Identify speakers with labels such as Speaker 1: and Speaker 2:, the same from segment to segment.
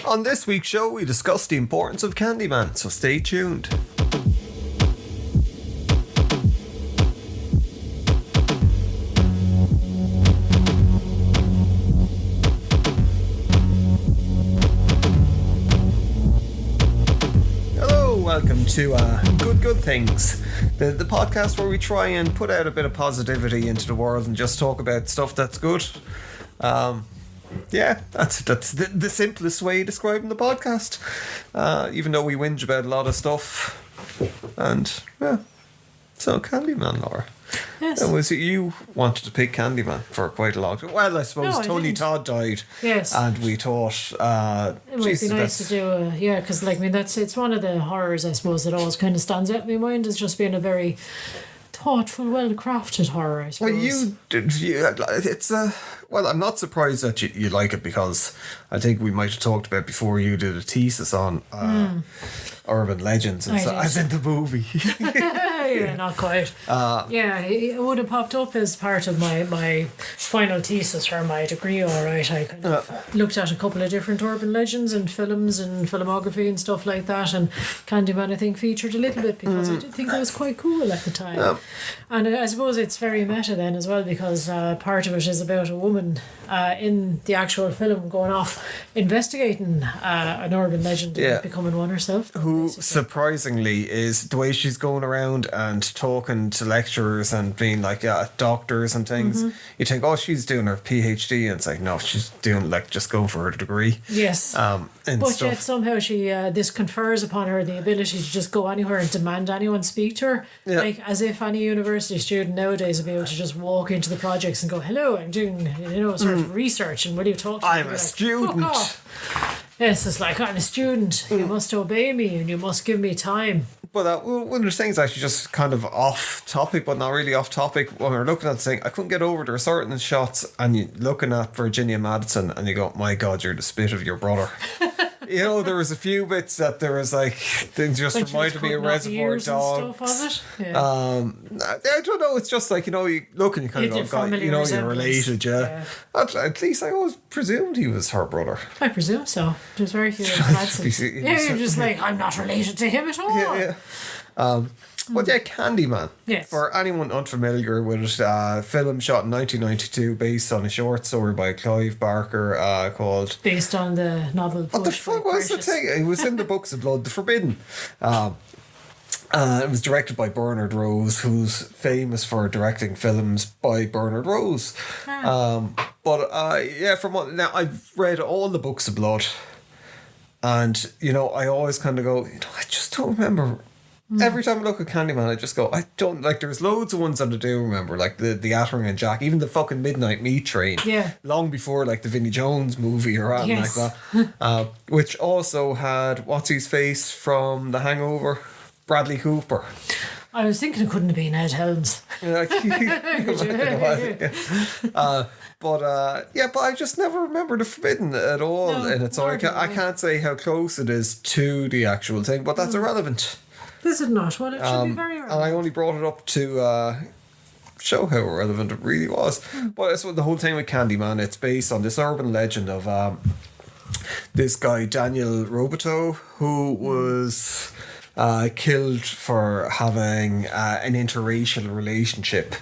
Speaker 1: On this week's show, we discuss the importance of Candyman, so stay tuned. Welcome to Good Things, the podcast where we try and put out a bit of positivity into the world and just talk about stuff that's good. That's the simplest way of describing the podcast. Even though we whinge about a lot of stuff. And, yeah. So, Candyman, Laura.
Speaker 2: Yes.
Speaker 1: Was it you wanted to pick Candyman for quite a long time? Well, I suppose Tony Todd died.
Speaker 2: Yes.
Speaker 1: And we thought...
Speaker 2: it might be nice to do because it's one of the horrors, I suppose, that always kind of stands out in my mind as just being a very thoughtful, well-crafted horror, I suppose.
Speaker 1: Well, I'm not surprised that you like it, because I think we might have talked about before you did a thesis on urban legends and as in the movie.
Speaker 2: Yeah, not quite. It would have popped up as part of my final thesis for my degree, alright. I kind of looked at a couple of different urban legends and films and filmography and stuff like that, and Candyman, I think, featured a little bit because I did think it was quite cool at the time. And I suppose it's very meta then as well, because part of it is about a woman in the actual film going off investigating an urban legend and becoming one herself.
Speaker 1: Who surprisingly is the way she's going around and talking to lecturers and being like doctors and things. You think, she's doing her PhD, and it's like, no, she's doing just going for her degree.
Speaker 2: Yes. But yet somehow she this confers upon her the ability to just go anywhere and demand anyone speak to her. Like as if any university student nowadays would be able to just walk into the projects and go, hello, I'm doing sort of research, and will you talk to me?
Speaker 1: I'm a student.
Speaker 2: Fuck off. Yes, it's like, I'm a student. You must obey me and you must give me time.
Speaker 1: But one of the things actually just kind of off topic, but not really off topic, when we were looking at the thing, I couldn't get over, there were certain shots and you're looking at Virginia Madsen and you go, my God, you're the spit of your brother. There was a few bits that there was like, things just reminded me of Reservoir Dogs.
Speaker 2: Was it?
Speaker 1: I don't know, it's just like, you look and you kind of go, you're related, At least I always presumed he was her brother.
Speaker 2: I presume so. There's very few Madsen. You're just like, I'm not related to him at all.
Speaker 1: But Candyman.
Speaker 2: Yes.
Speaker 1: For anyone unfamiliar with it, film shot in 1992 based on a short story by Clive Barker called...
Speaker 2: Based on the novel...
Speaker 1: What the fuck was the thing? It was in the Books of Blood, The Forbidden. It was directed by Bernard Rose, who's famous for directing films by Bernard Rose. Now I've read all the Books of Blood, and I always kind of go, I just don't remember. Every time I look at Candyman, I just go, I don't like. There's loads of ones that I do remember, like the Attering and Jack, even the fucking Midnight Meat Train.
Speaker 2: Yeah.
Speaker 1: Long before like the Vinnie Jones movie or anything like that. Which also had what's his face from The Hangover, Bradley Cooper.
Speaker 2: I was thinking it couldn't have been Ed Helms.
Speaker 1: But I just never remember The Forbidden at all.
Speaker 2: No,
Speaker 1: and it's like I can't say how close it is to the actual thing, but that's irrelevant.
Speaker 2: Is it not? Well, it should be very relevant.
Speaker 1: And I only brought it up to show how relevant it really was. But that's what the whole thing with Candyman, it's based on this urban legend of this guy Daniel Roboto, who was killed for having an interracial relationship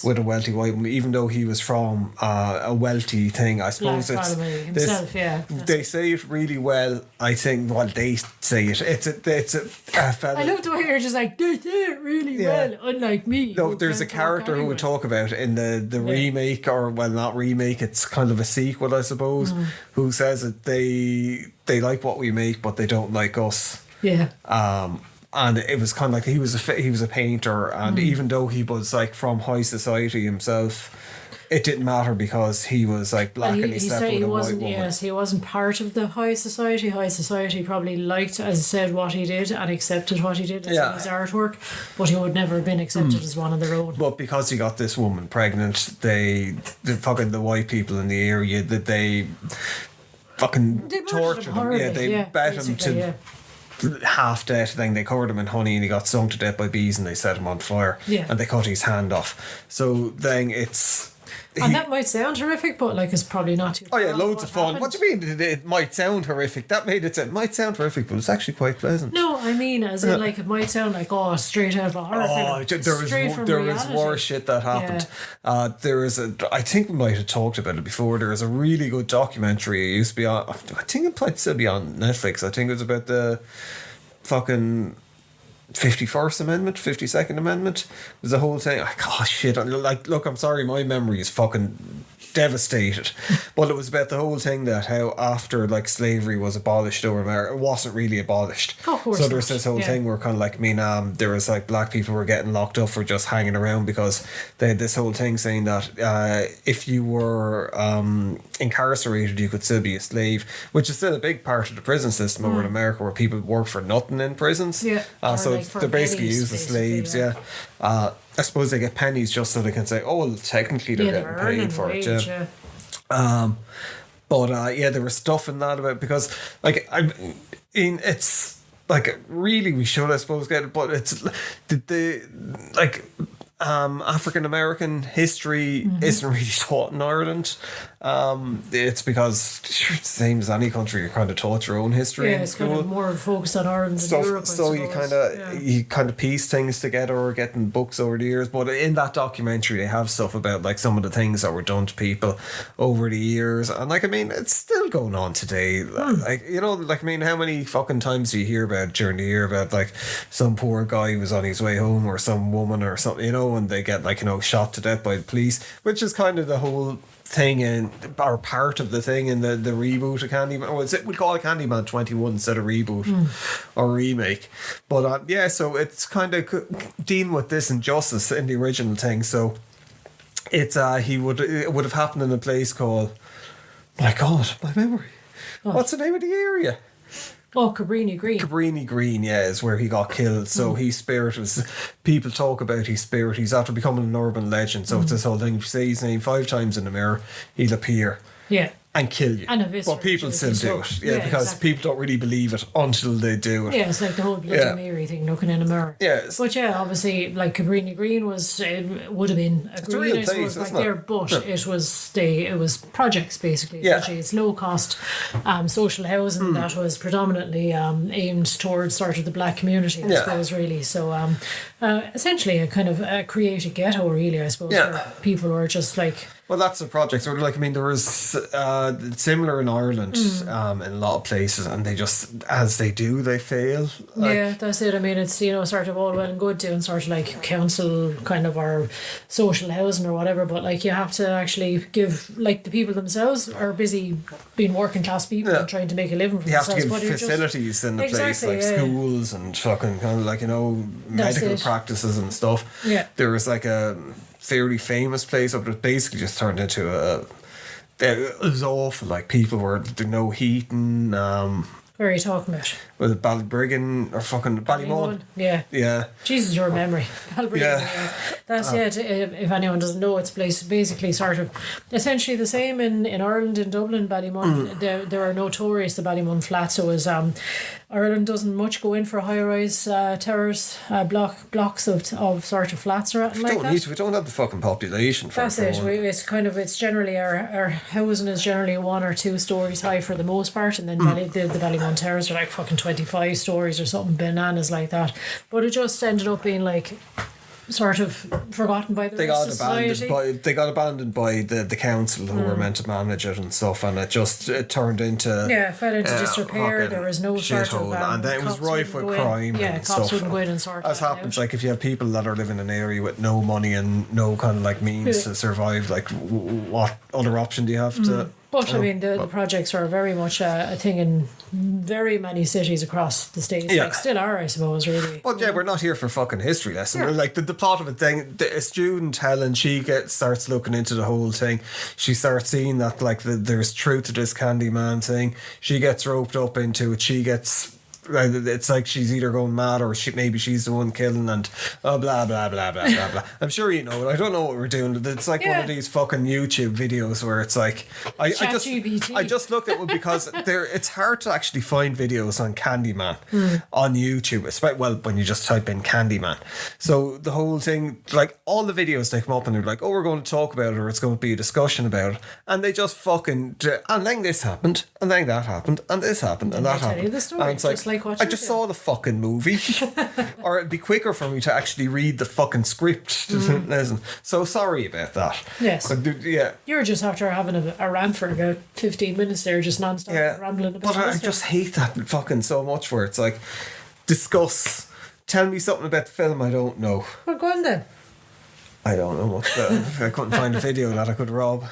Speaker 1: with a wealthy white woman, even though he was from a wealthy thing. I suppose
Speaker 2: Black family himself,
Speaker 1: they say it really well. I think they say it. It's a fella.
Speaker 2: I love the way you're just like, they say it really well, unlike me.
Speaker 1: No, there's a character who we talk about in the remake, or well, not remake, it's kind of a sequel, I suppose, who says that they like what we make, but they don't like us.
Speaker 2: Yeah.
Speaker 1: And it was kind of like he was a painter, and even though he was like from high society himself, it didn't matter because he was like black and he slept with a white woman.
Speaker 2: Yes, he wasn't part of the high society. High society probably liked, as I said, what he did and accepted what he did as his artwork, but he would never have been accepted as one of their own.
Speaker 1: But because he got this woman pregnant, the white people in the area, that they fucking tortured him. Yeah, they bet him to half death thing. They covered him in honey and he got stung to death by bees and they set him on fire and they cut his hand off. So then it's
Speaker 2: And that might sound horrific, but like it's probably not too.
Speaker 1: Oh yeah,
Speaker 2: far
Speaker 1: loads of fun.
Speaker 2: happened.
Speaker 1: What do you mean? It might sound horrific. That made it might sound horrific, but it's actually quite pleasant.
Speaker 2: No, I mean, as in, like, it might sound like, straight out of a horror
Speaker 1: Oh,
Speaker 2: film.
Speaker 1: there was worse shit that happened. There is I think we might have talked about it before. There is a really good documentary. It used to be on. I think it might still be on Netflix. I think it was about the fucking 51st Amendment, 52nd Amendment. It was the whole thing. Oh shit! Like, look, I'm sorry, my memory is fucking devastated, but it was about the whole thing that how after like slavery was abolished over America, it wasn't really abolished.
Speaker 2: Oh, of course
Speaker 1: so there's
Speaker 2: not.
Speaker 1: this whole thing where kind of like, I mean, there was like black people were getting locked up for just hanging around because they had this whole thing saying that if you were incarcerated, you could still be a slave, which is still a big part of the prison system over in America, where people work for nothing in prisons.
Speaker 2: Yeah,
Speaker 1: So
Speaker 2: like for
Speaker 1: they're basically
Speaker 2: pennies,
Speaker 1: used as slaves.
Speaker 2: basically,
Speaker 1: Yeah. I suppose they get pennies just so they can say, oh, well, technically they're getting paid for it. Yeah. But there was stuff in that about, because like it's like really we should, I suppose, get it, but it's the like African American history isn't really taught in Ireland. It's because it's the same as any country, you're kind of taught your own history in
Speaker 2: it's
Speaker 1: school.
Speaker 2: kind of more focused on Ireland than Europe.
Speaker 1: So you kind of piece things together or getting books over the years. But in that documentary, they have stuff about like some of the things that were done to people over the years, and like, I mean, it's still going on today. Like, you know, like, I mean, how many fucking times do you hear about during the year about like some poor guy who was on his way home, or some woman or something, you know, and they get like, you know, shot to death by the police, which is kind of the whole thing or part of the thing in the reboot of Candyman. Or we call it Candyman 21 instead of reboot or remake. But so it's kind of dealing with this injustice in the original thing. So it's it would have happened in a place called, my God, my memory. What's the name of the area?
Speaker 2: Oh, Cabrini Green.
Speaker 1: Cabrini Green, yeah, is where he got killed. So his spirit was, people talk about his spirit. He's after becoming an urban legend. So it's this whole thing. If you say his name 5 times in the mirror, he'll appear.
Speaker 2: Yeah.
Speaker 1: And kill you.
Speaker 2: And eviscerate
Speaker 1: but people
Speaker 2: you,
Speaker 1: still do it. Yeah, because
Speaker 2: exactly.
Speaker 1: people don't really believe it until they do it.
Speaker 2: Yeah, it's like the whole Bloody Mary thing, looking in a mirror.
Speaker 1: Yes.
Speaker 2: But yeah, obviously, like Cabrini Green would have been a green, I suppose, back there, but it was projects basically. Essentially, it's low cost social housing that was predominantly aimed towards sort of the black community, I suppose, really. So essentially, a kind of a creative ghetto, really, I suppose, where people were just like.
Speaker 1: Well, that's the project. So, like, I mean, there was similar in Ireland in a lot of places, and they just, as they do, they fail.
Speaker 2: Yeah, that's it. I mean, it's, you know, sort of all well and good doing sort of like council kind of or social housing or whatever, but like you have to actually give, like, the people themselves are busy being working class people and trying to make a living for themselves.
Speaker 1: You have to give facilities in the place, like schools and fucking kind of like, you know, medical practices and stuff.
Speaker 2: Yeah.
Speaker 1: There was like a fairly famous place up, but basically just turned into it was awful. Like, people were, there's no heating.
Speaker 2: Where are you talking about?
Speaker 1: Was it Ballybriggan or fucking Ballymun?
Speaker 2: Yeah. Jesus, your memory. Ballybriggan. Yeah. That's it. If anyone doesn't know, it's basically sort of essentially the same in Ireland, in Dublin, Ballymun. There are notorious the Ballymun flats. So is Ireland doesn't much go in for high-rise towers, blocks of sort of flats or anything like that.
Speaker 1: We don't have the fucking population for
Speaker 2: That's it. It's generally our housing is generally 1 or 2 stories high for the most part, and then the Ballymun towers are like fucking 25 stories or something bananas like that. But it just ended up being like sort of forgotten by the rest of society.
Speaker 1: They got abandoned by the council who were meant to manage it and stuff, and it turned into
Speaker 2: fell into disrepair. There was no sort of
Speaker 1: and then it was rife with crime. And
Speaker 2: cops
Speaker 1: stuff.
Speaker 2: wouldn't go in and sort
Speaker 1: as happens out. Like, if you have people that are living in an area with no money and no kind of like means to survive, like what other option do you have to?
Speaker 2: But I mean, the projects are very much a thing in very many cities across the states. Like, still are, I suppose, really.
Speaker 1: But we're not here for fucking history lesson. We're like the plot of a thing. A student, Helen, she starts looking into the whole thing. She starts seeing that like there's truth to this Candyman thing. She gets roped up into it. She gets it's like she's either going mad or maybe she's the one killing and blah blah blah blah blah blah. I'm sure you know it. I don't know what we're doing. It's like one of these fucking YouTube videos where it's like I just looked at it because it's hard to actually find videos on Candyman on YouTube, especially when you just type in Candyman. So the whole thing, like all the videos they come up and they're like, oh, we're going to talk about it or it's going to be a discussion about it, and they just fucking and then this happened and then that happened and this happened and that happened.
Speaker 2: The story,
Speaker 1: and it's like I just saw the fucking movie. Or it'd be quicker for me to actually read the fucking script. Listen. So sorry about that.
Speaker 2: Yes.
Speaker 1: But, yeah.
Speaker 2: You were just after having a rant for about 15 minutes there, just non-stop rambling about.
Speaker 1: But I just hate that fucking so much where it's like, discuss. Tell me something about the film I don't know.
Speaker 2: Well, go on then.
Speaker 1: I don't know much about it. I couldn't find a video that I could rob.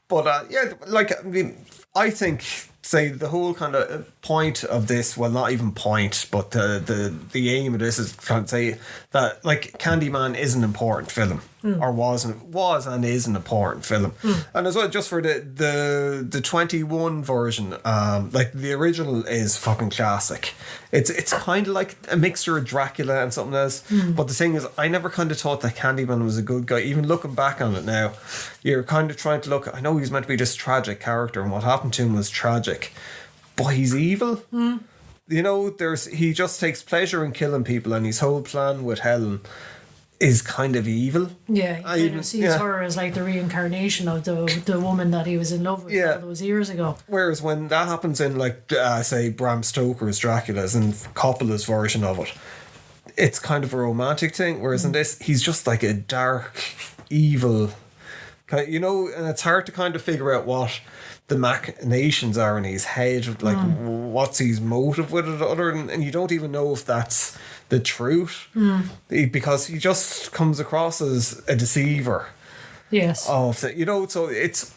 Speaker 1: But I mean, I think, say, the whole kind of point of this, well, not even point, but the aim of this is trying to say that, like, Candyman is an important film, or was and is an important film, and as well, just for the 21 version, like the original is fucking classic. It's kind of like a mixture of Dracula and something else, but the thing is, I never kind of thought that Candyman was a good guy. Even looking back on it now, you're kind of trying to look. I know he's meant to be this tragic character, and what happened to him was tragic, but he's evil. You know, he just takes pleasure in killing people, and his whole plan with Helen is kind of evil. Yeah,
Speaker 2: he kind of sees her as like the reincarnation of the woman that he was in love with all those years ago.
Speaker 1: Whereas when that happens in, like, say, Bram Stoker's Dracula's and Coppola's version of it, it's kind of a romantic thing. Whereas in this, he's just like a dark, evil, you know, and it's hard to kind of figure out what the machinations are in his head, like what's his motive with it, other than, and you don't even know if that's the truth, because he just comes across as a deceiver.
Speaker 2: Yes.
Speaker 1: You know, so it's,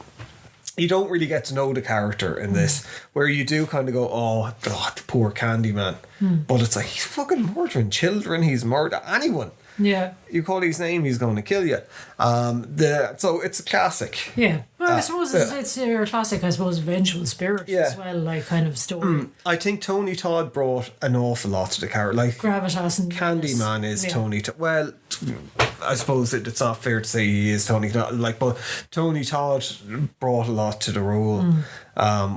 Speaker 1: you don't really get to know the character in this, where you do kind of go, oh, the poor Candyman. But it's like, he's fucking murdering children, he's murdered anyone.
Speaker 2: Yeah.
Speaker 1: You call his name, he's going to kill you. So it's a classic.
Speaker 2: Yeah. Well, I suppose it's a classic, I suppose, vengeful spirit as well, like, kind of story.
Speaker 1: I think Tony Todd brought an awful lot to the character. Like,
Speaker 2: gravitas and
Speaker 1: Candyman is Tony Todd. Well, I suppose it's not fair to say he is Tony Todd. Like, but Tony Todd brought a lot to the role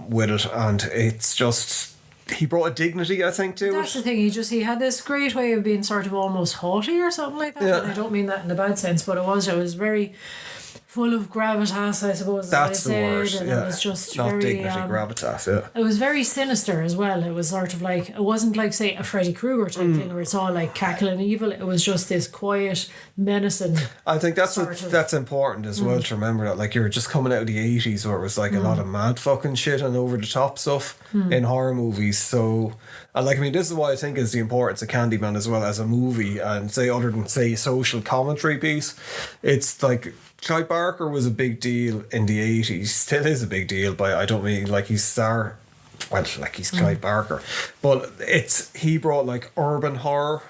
Speaker 1: with it, and it's just, he brought a dignity, I think, to
Speaker 2: That's the thing. He had this great way of being sort of almost haughty or something like that. Yeah. And I don't mean that in a bad sense, but it was very full of gravitas, I suppose.
Speaker 1: That's the word.
Speaker 2: And it was just
Speaker 1: not
Speaker 2: very
Speaker 1: dignity, gravitas. Yeah.
Speaker 2: It was very sinister as well. It was sort of like, it wasn't like, say, a Freddy Krueger type thing where it's all like cackling evil. It was just this quiet, menacing.
Speaker 1: I think that's important as well to remember, that, like, you're just coming out of the 80s where it was like a lot of mad fucking shit and over the top stuff in horror movies. So, and like, I mean, this is why I think is the importance of Candyman as well as a movie, and say, other than, say, social commentary piece, it's like, Clive Barker was a big deal in the 80s, still is a big deal, but I don't mean like he's he's Clive Barker, but he brought like urban horror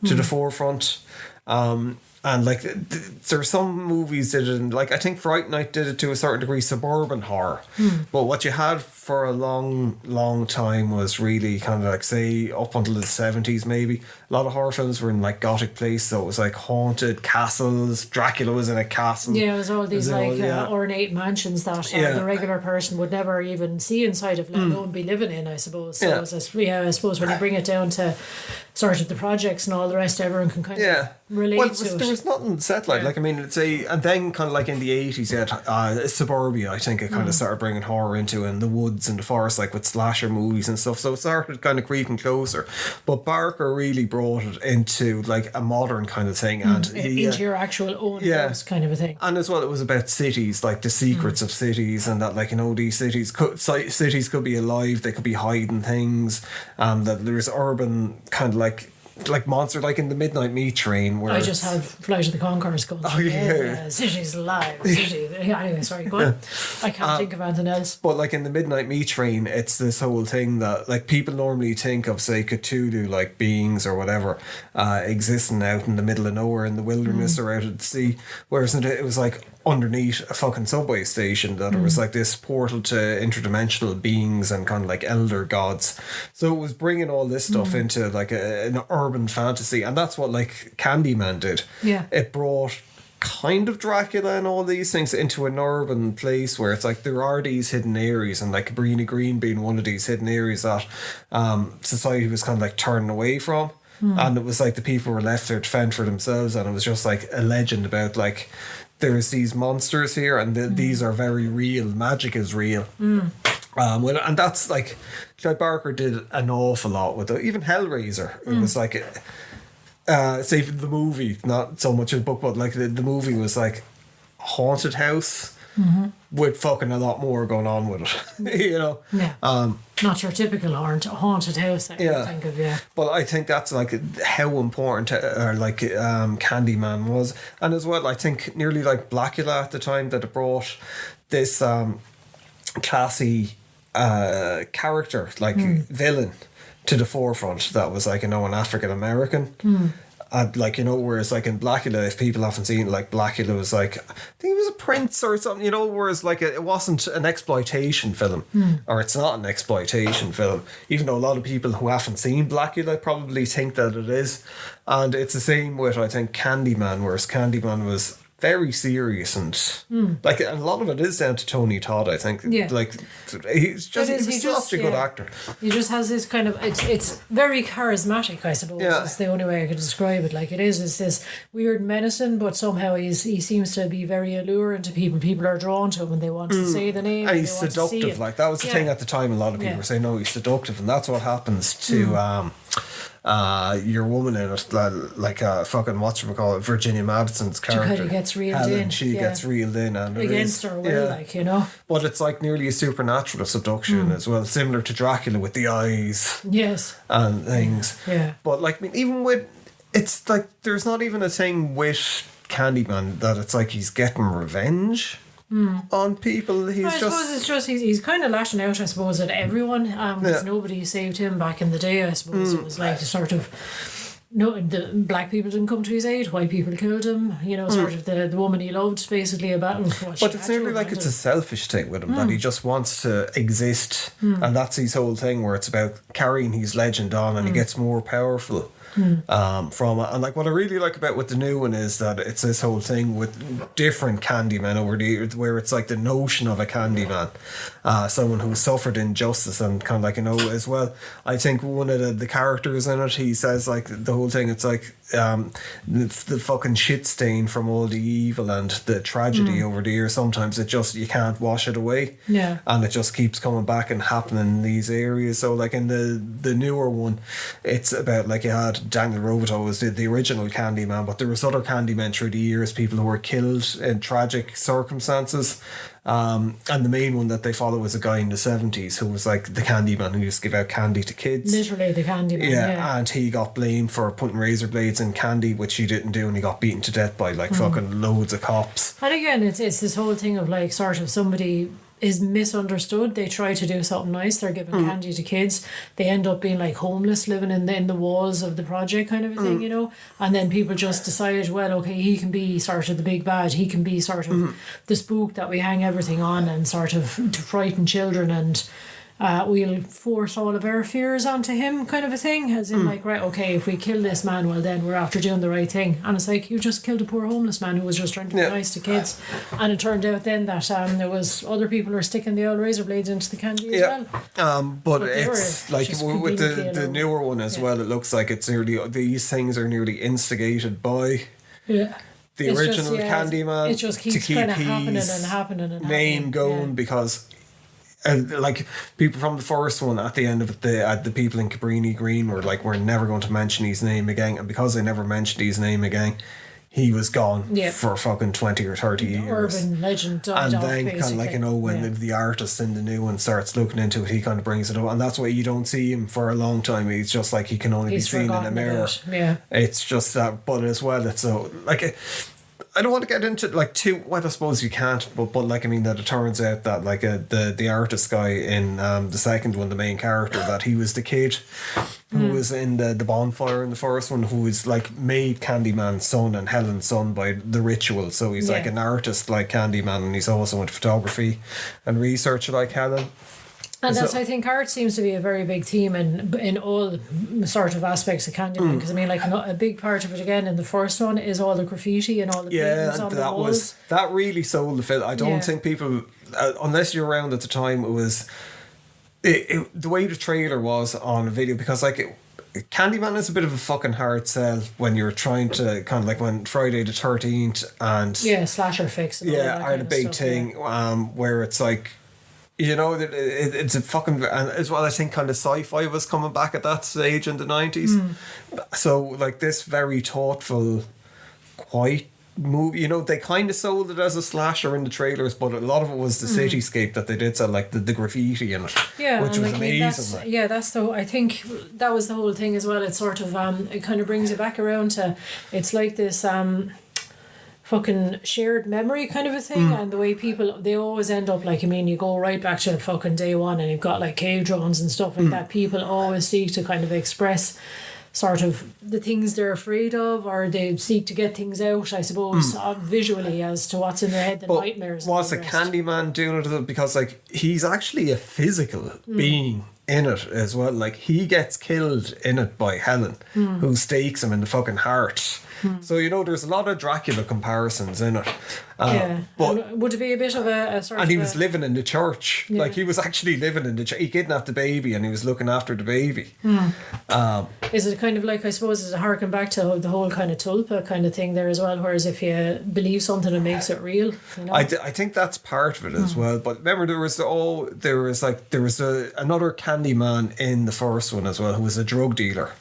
Speaker 1: to the forefront, and like there's some movies that did, like I think Fright Night did it to a certain degree, suburban horror, but what you had for a long time was really kind of like, say, up until the 70s maybe, a lot of horror films were in like gothic place, so it was like haunted castles. Dracula was in a castle. Yeah, it was all these
Speaker 2: ornate mansions that the regular person would never even see inside of, let alone be living in, I suppose. So I suppose when you bring it down to sort of the projects and all the rest, everyone can kind of relate to it.
Speaker 1: There was nothing set like I mean, it's and then kind of like in the 80s, suburbia, I think it kind of started bringing horror into, in the woods and the forest, like with slasher movies and stuff, so it started kind of creeping closer. But Barker really brought it into like a modern kind of thing, and
Speaker 2: into your actual own house kind of a thing.
Speaker 1: And as well, it was about cities, like the secrets of cities, and that, like, you know, these cities could be alive, they could be hiding things, that there's urban kind of like monster, like in the Midnight Meat Train, where
Speaker 2: I just have Flight of the Conchords going. Oh yeah, cities alive. Anyway, sorry, go on. I can't think of anything else.
Speaker 1: But like in the Midnight Meat Train, it's this whole thing that, like, people normally think of, say, Cthulhu, like beings or whatever, existing out in the middle of nowhere in the wilderness or out at sea, whereas it was like underneath a fucking subway station, that it was like this portal to interdimensional beings and kind of like elder gods. So it was bringing all this stuff into like an urban fantasy, and that's what like Candyman did.
Speaker 2: Yeah.
Speaker 1: It brought kind of Dracula and all these things into an urban place where it's like there are these hidden areas, and like Cabrini Green being one of these hidden areas that society was kind of like turning away from. And it was like the people were left there to fend for themselves, and it was just like a legend about like there's these monsters here, and these are very real. Magic is real. And that's like Clive Barker did an awful lot with it. Even Hellraiser, it was like say the movie, not so much a book, but like the movie was like a haunted house with fucking a lot more going on with it. You know.
Speaker 2: Yeah. Not your typical haunted house that you think of,
Speaker 1: But I think that's like how important Candyman was. And as well, I think nearly like Blackula at the time, that it brought this classy character, like villain, to the forefront that was like, you know, an African American. And like, you know, whereas like in Blackula, if people haven't seen it, like Blackula was like, I think he was a prince or something, you know, whereas like it wasn't an exploitation film, or it's not an exploitation film, even though a lot of people who haven't seen Blackula probably think that it is. And it's the same with, I think, Candyman, whereas Candyman was very serious, and like a lot of it is down to Tony Todd, I think. Like he's such a good actor.
Speaker 2: He just has this kind of it's very charismatic, I suppose. It's the only way I could describe it. Like it is this weird medicine, but somehow he seems to be very alluring to people. People are drawn to him and they want to say the name.
Speaker 1: And he's seductive. Like that was the thing at the time. A lot of people were saying, no, he's seductive, and that's what happens to your woman in it, like fucking whatchamacallit, Virginia Madison's character.
Speaker 2: She gets reeled
Speaker 1: Helen,
Speaker 2: in.
Speaker 1: She gets reeled in, and
Speaker 2: against her will, like, you know.
Speaker 1: But it's like nearly a supernatural seduction as well, similar to Dracula with the eyes.
Speaker 2: Yes.
Speaker 1: And things.
Speaker 2: Yeah.
Speaker 1: But like, I mean, even with, it's like there's not even a thing with Candyman that it's like he's getting revenge on people. I
Speaker 2: suppose it's just he's kind of lashing out, I suppose, at everyone. Because nobody saved him back in the day. I suppose it was like the sort of the black people didn't come to his aid, white people killed him. You know, sort of the woman he loved, basically about.
Speaker 1: But it's nearly like it's a selfish thing with him that he just wants to exist, and that's his whole thing, where it's about carrying his legend on, and he gets more powerful. From it. And like what I really like about with the new one is that it's this whole thing with different Candymen over the years, where it's like the notion of a Candyman, someone who suffered injustice, and kind of like, you know, as well, I think one of the characters in it, he says like the whole thing, it's like the fucking shit stain from all the evil and the tragedy over the years, sometimes it just, you can't wash it away, and it just keeps coming back and happening in these areas. So like in the newer one, it's about like you had Daniel Roboto was the original Candyman, but there was other Candymen through the years, people who were killed in tragic circumstances, and the main one that they follow was a guy in the 70s who was like the Candyman who used to give out candy to kids, literally the Candyman, and he got blamed for putting razor blades in candy, which he didn't do, and he got beaten to death by like fucking loads of cops. And again, it's this whole thing of like sort of somebody is misunderstood. They try to do something nice. They're giving candy to kids. They end up being like homeless, living in the walls of the project, kind of a thing, you know. And then people just decide, well, okay, he can be sort of the big bad. He can be sort of the spook that we hang everything on, and sort of to frighten children, and we'll force all of our fears onto him, kind of a thing. As in, like, right, okay, if we kill this man, well, then we're after doing the right thing. And it's like, you just killed a poor homeless man who was just trying to be nice to kids. And it turned out then that there was other people who were sticking the old razor blades into the candy as well. But it's like with the newer one as well, it looks like it's nearly, these things are nearly instigated by the original Candyman. It just keeps kind of happening and name going, because like people from the first one, at the end of it, the people in Cabrini Green were like, we're never going to mention his name again, and because they never mentioned his name again, he was gone for fucking 20 or 30 years. Urban legend died off, then kind of like, you know, when the artist in the new one starts looking into it, he kind of brings it up, and that's why you don't see him for a long time. He's just like, he can only be seen in a mirror. It's just that. But as well, it's so like I don't want to get into like too. Well, I suppose you can't, but like I mean that it turns out that like the artist guy in the second one, the main character, that he was the kid who was in the bonfire in the first one, who was like made Candyman's son and Helen's son by the ritual. So he's like an artist like Candyman, and he's also into photography and research like Helen.
Speaker 2: And that's, I think, art seems to be a very big theme in all sort of aspects of Candyman. Because I mean, like a big part of it again in the first one is all the graffiti and all the paintings on the walls.
Speaker 1: That really sold the film. I don't think people, unless you're around at the time, it was the way the trailer was on a video, because like Candyman is a bit of a fucking hard sell when you're trying to kind of like when Friday the 13th and
Speaker 2: slasher fix and all that
Speaker 1: are the big
Speaker 2: stuff,
Speaker 1: thing where it's like, you know, it's a fucking, and as well I think kind of sci-fi was coming back at that stage in the 90s. So like this very thoughtful, quite movie, you know, they kind of sold it as a slasher in the trailers, but a lot of it was the cityscape that they did, so like the graffiti in it, which was amazing.
Speaker 2: That's the, I think that was the whole thing as well. It sort of it kind of brings you back around to, it's like this fucking shared memory kind of a thing, and the way people, they always end up like, I mean, you go right back to fucking day one and you've got like cave drawings and stuff like that. People always seek to kind of express sort of the things they're afraid of, or they seek to get things out, I suppose, visually as to what's in their head, the nightmares.
Speaker 1: Was a Candyman doing it? Because like he's actually a physical being in it as well. Like he gets killed in it by Helen, who stakes him in the fucking heart. So, you know, there's a lot of Dracula comparisons in it.
Speaker 2: But would it be a bit of a sort of...
Speaker 1: And he was living in the church. Yeah. Like, he was actually living in the church. He kidnapped the baby and he was looking after the baby.
Speaker 2: Is it kind of like, I suppose, is it harken back to the whole kind of tulpa kind of thing there as well, whereas if you believe something, it makes it real, you know?
Speaker 1: I think that's part of it as well. But remember, there was another Candyman in the first one as well, who was a drug dealer.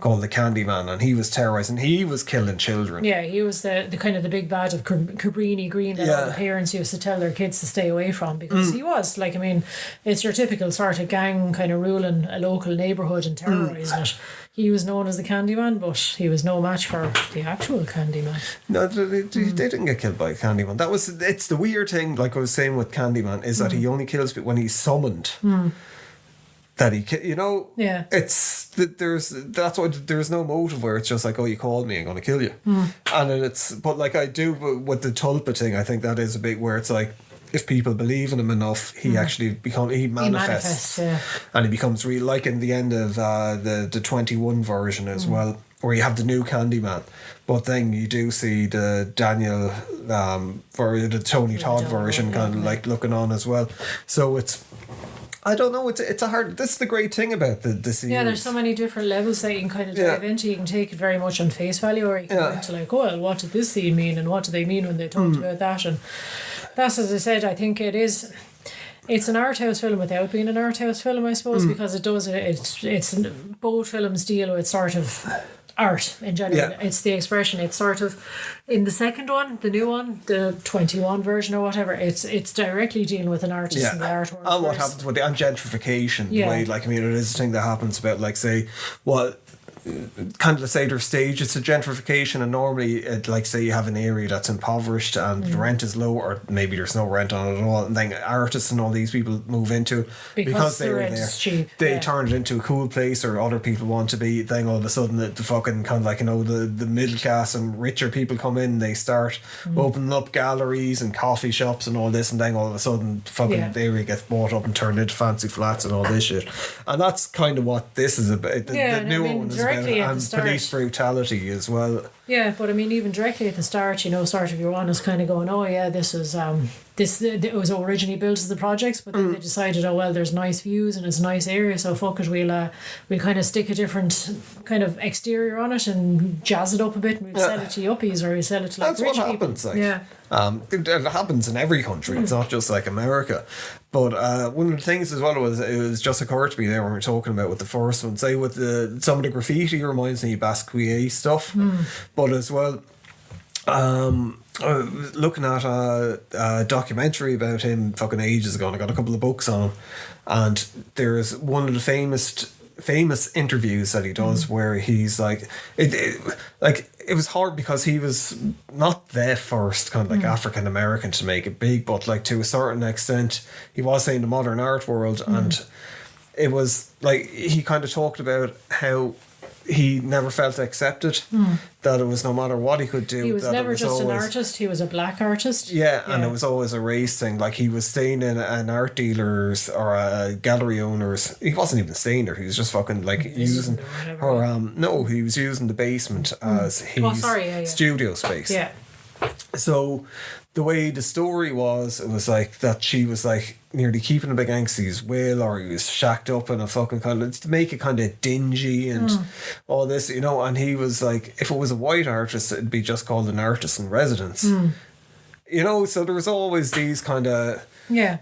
Speaker 1: Called the Candyman, and he was terrorizing. He was killing children.
Speaker 2: Yeah, he was the kind of the big bad of Cabrini Green that all the parents used to tell their kids to stay away from, because he was like, I mean, it's your typical sort of gang kind of ruling a local neighbourhood and terrorising it. He was known as the Candyman, but he was no match for the actual Candyman.
Speaker 1: No, they didn't get killed by Candyman. It's the weird thing, like I was saying with Candyman, is that he only kills people when he's summoned. That he, you know, it's that's why there's no motive where it's just like, oh, you called me, I'm gonna kill you, and then it's, but like I do with the tulpa thing, I think that is a bit where it's like, if people believe in him enough, he actually he manifests, and he becomes real, like in the end of the 21 version as well, where you have the new Candyman, but then you do see the Daniel or the Tony Todd version kind of like looking on as well. So it's, I don't know, it's a hard, this is the great thing about the series.
Speaker 2: Yeah, there's so many different levels that you can kind of dive into. You can take it very much on face value, or you can go into like, oh, well, what did this scene mean, and what do they mean when they talked about that? And that's, as I said, I think it's an art house film without being an art house film, I suppose, because it's both films deal with sort of art in general. It's the expression. It's sort of, in the second one, the new one, the 21 version or whatever, it's directly dealing with an artist and the artwork.
Speaker 1: And what happens with the gentrification, the way, like, I mean, it is a thing that happens about, like, say, well, kind of say there's stages to gentrification, and normally like say you have an area that's impoverished and the rent is low, or maybe there's no rent on it at all, and then artists and all these people move into it because
Speaker 2: the rent is cheap.
Speaker 1: They turn it into a cool place, or other people want to be, then all of a sudden the fucking kind of like, you know, the middle class and richer people come in, they start opening up galleries and coffee shops and all this, and then all of a sudden fucking the area gets bought up and turned into fancy flats and all this shit. And that's kind of what this is about. The new one is about, and police brutality as well.
Speaker 2: Yeah, but I mean, even directly at the start, you know, sort of you're on is kind of going, oh yeah, this was it was originally built as the projects, but then they decided, oh well, there's nice views and it's a nice area, so fuck it, we'll kind of stick a different kind of exterior on it and jazz it up a bit, and we'll sell it to yuppies, or we'll sell it to like
Speaker 1: that's
Speaker 2: rich
Speaker 1: what
Speaker 2: people.
Speaker 1: happens, like. It happens in every country. It's not just like America. But one of the things as well was, it was just occurred to me there when we were talking about with the first one, say with some of the graffiti reminds me of Basquiat stuff, but as well, looking at a documentary about him fucking ages ago, and I got a couple of books on him, and there's one of the famous interviews that he does where he's like, like it was hard because he was not the first kind of like African American to make it big, but like to a certain extent, he was in the modern art world, and it was like he kind of talked about how he never felt accepted, that it was no matter what he could do.
Speaker 2: He was
Speaker 1: that
Speaker 2: never
Speaker 1: it was
Speaker 2: just
Speaker 1: always,
Speaker 2: an artist, he was a black artist.
Speaker 1: Yeah, and it was always a race thing. Like he was staying in an art dealer's or a gallery owner's. He wasn't even staying there. He was just fucking like using her. No, he was using the basement as his studio space.
Speaker 2: Yeah.
Speaker 1: So the way the story was, it was like that she was like nearly keeping him against his will, or he was shacked up in a fucking kind of, to make it kind of dingy and all this, you know. And he was like, if it was a white artist, it'd be just called an artist in residence, you know. So there was always these kind of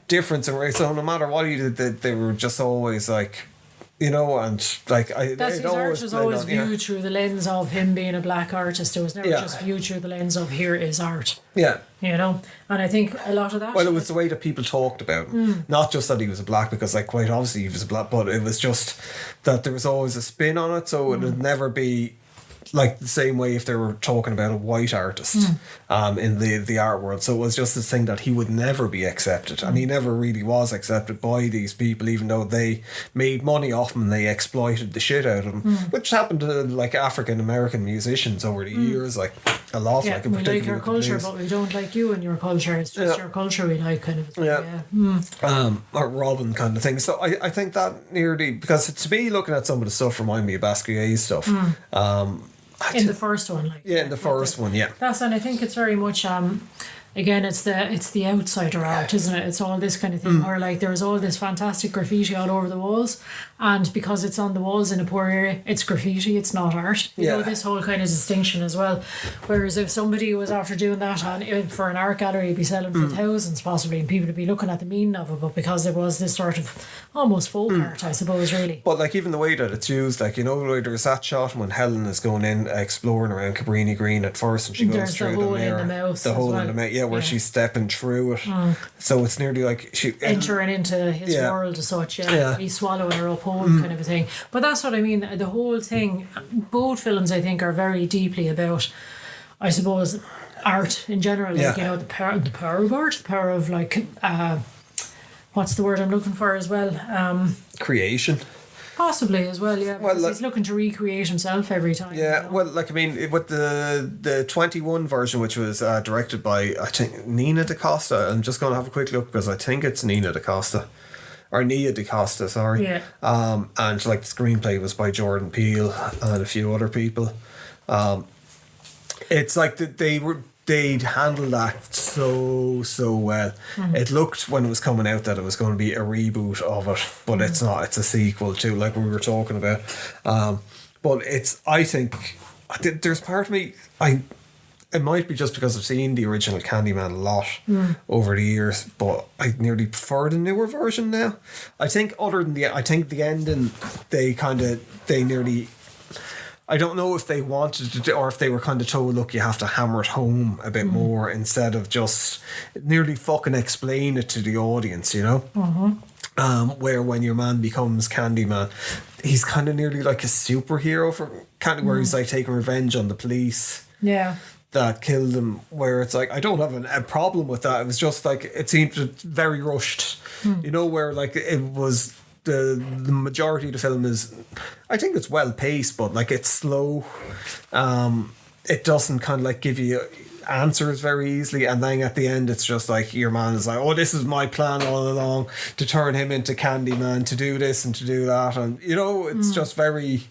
Speaker 1: difference, and so no matter what he did, they were just always like, you know, and like
Speaker 2: his art was always viewed through the lens of him being a black artist. It was never just viewed through the lens of here is art. Yeah. You know, and I think a lot of that.
Speaker 1: Well, it was the way that people talked about him, not just that he was a black, because like quite obviously he was a black, but it was just that there was always a spin on it, so it would never be like the same way if they were talking about a white artist in the art world. So it was just this thing that he would never be accepted, and he never really was accepted by these people, even though they made money off him and they exploited the shit out of him, which happened to like African American musicians over the years, like a lot.
Speaker 2: Yeah,
Speaker 1: like
Speaker 2: we like your culture, but we don't like you and your culture. It's just your culture we like, kind of.
Speaker 1: Or Robin kind of thing. So I think that nearly, because to me, looking at some of the stuff reminded me of Basquiat stuff.
Speaker 2: In the first one, like
Speaker 1: in the first one,
Speaker 2: that's, and I think it's very much again, it's the outsider art, isn't it? It's all this kind of thing where like there's all this fantastic graffiti all over the walls, and because it's on the walls in a poor area, it's graffiti, it's not art. You know, this whole kind of distinction as well. Whereas if somebody was after doing that for an art gallery, it'd be selling for thousands possibly, and people would be looking at the meaning of it. But because there was this sort of almost folk art, I suppose, really.
Speaker 1: But like even the way that it's used, like, you know, like there's that shot when Helen is going in exploring around Cabrini Green at first, and she goes through the mirror, the hole in the mouth, where she's stepping through it. So it's nearly like she
Speaker 2: entering into his world as such. He's swallowing her up whole, kind of a thing. But that's what I mean. The whole thing, both films, I think, are very deeply about, I suppose, art in general. Like, you know, the power of art, the power of like what's the word I'm looking for as well?
Speaker 1: Creation.
Speaker 2: Possibly as well, yeah. Because he's looking to recreate himself every time.
Speaker 1: Yeah,
Speaker 2: you know?
Speaker 1: well, like I mean, with the 21 version, which was directed by, I think, Nina DaCosta. I'm just going to have a quick look because I think it's Nina DaCosta. Or Nia DaCosta, sorry.
Speaker 2: Yeah.
Speaker 1: And like the screenplay was by Jordan Peele and a few other people. It's like they'd handled that so well. It looked when it was coming out that it was going to be a reboot of it, but it's not. It's a sequel to, like we were talking about. But it's, I think there's part of me, it might be just because I've seen the original Candyman a lot over the years, but I nearly prefer the newer version now. I think other than I think the ending, they nearly, I don't know if they wanted to do, or if they were kind of told, look, you have to hammer it home a bit more instead of just nearly fucking explain it to the audience, you know? Where when your man becomes Candyman, he's kind of nearly like a superhero for kind of where he's like taking revenge on the police.
Speaker 2: Yeah.
Speaker 1: That killed him, where it's like, I don't have a problem with that. It was just like, it seemed very rushed, you know, where like it was the majority of the film is, I think it's well paced, but like it's slow. It doesn't kind of like give you answers very easily, and then at the end it's just like your man is like, oh, this is my plan all along, to turn him into Candyman, to do this and to do that, and you know, it's just very